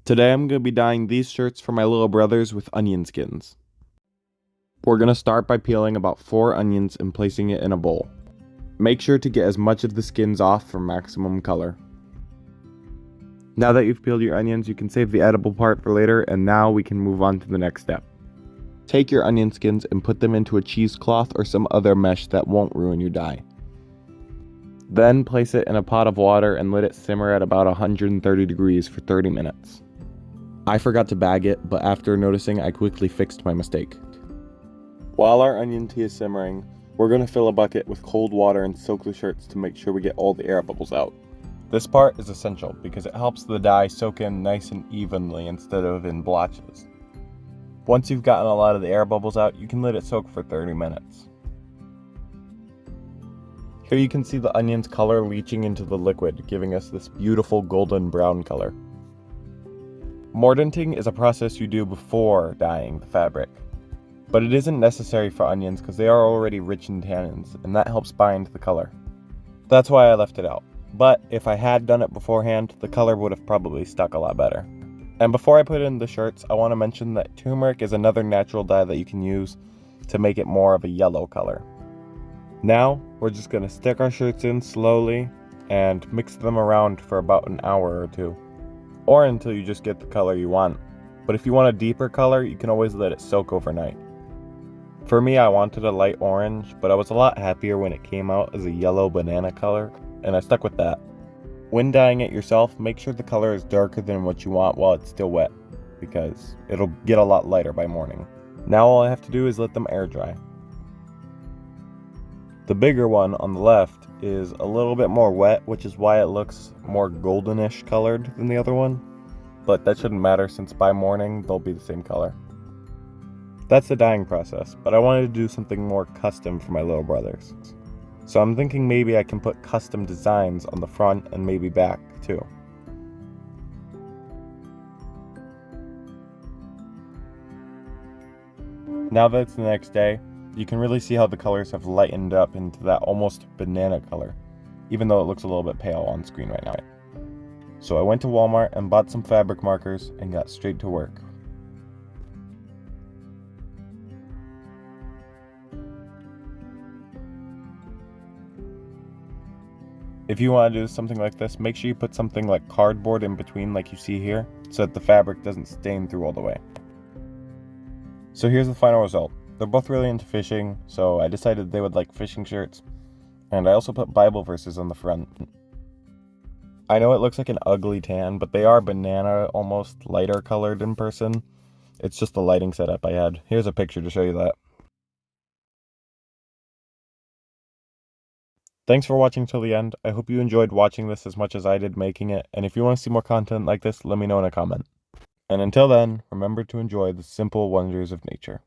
Today I'm going to be dyeing these shirts for my little brothers with onion skins. We're going to start by peeling about 4 onions and placing it in a bowl. Make sure to get as much of the skins off for maximum color. Now that you've peeled your onions, you can save the edible part for later, and now we can move on to the next step. Take your onion skins and put them into a cheesecloth or some other mesh that won't ruin your dye. Then place it in a pot of water and let it simmer at about 130 degrees for 30 minutes. I forgot to bag it, but after noticing, I quickly fixed my mistake. While our onion tea is simmering, we're going to fill a bucket with cold water and soak the shirts to make sure we get all the air bubbles out. This part is essential because it helps the dye soak in nice and evenly instead of in blotches. Once you've gotten a lot of the air bubbles out, you can let it soak for 30 minutes. Here you can see the onion's color leaching into the liquid, giving us this beautiful golden brown color. Mordanting is a process you do before dyeing the fabric, but it isn't necessary for onions because they are already rich in tannins, and that helps bind the color. That's why I left it out, but if I had done it beforehand, the color would have probably stuck a lot better. And before I put in the shirts, I want to mention that turmeric is another natural dye that you can use to make it more of a yellow color. Now, we're just going to stick our shirts in slowly and mix them around for about an hour or two. Or until you just get the color you want. But if you want a deeper color, you can always let it soak overnight. For me, I wanted a light orange, but I was a lot happier when it came out as a yellow banana color, and I stuck with that. When dyeing it yourself, make sure the color is darker than what you want while it's still wet, because it'll get a lot lighter by morning. Now all I have to do is let them air dry. The bigger one on the left is a little bit more wet, which is why it looks more goldenish colored than the other one, but that shouldn't matter since by morning they'll be the same color. That's the dyeing process, but I wanted to do something more custom for my little brothers. So I'm thinking maybe I can put custom designs on the front and maybe back too. Now that it's the next day, you can really see how the colors have lightened up into that almost banana color, even though it looks a little bit pale on screen right now. So I went to Walmart and bought some fabric markers and got straight to work. If you want to do something like this, make sure you put something like cardboard in between like you see here, so that the fabric doesn't stain through all the way. So here's the final result. They're both really into fishing, so I decided they would like fishing shirts, and I also put Bible verses on the front. I know it looks like an ugly tan, but they are banana, almost lighter colored in person. It's just the lighting setup I had. Here's a picture to show you that. Thanks for watching till the end. I hope you enjoyed watching this as much as I did making it, and if you want to see more content like this, let me know in a comment. And until then, remember to enjoy the simple wonders of nature.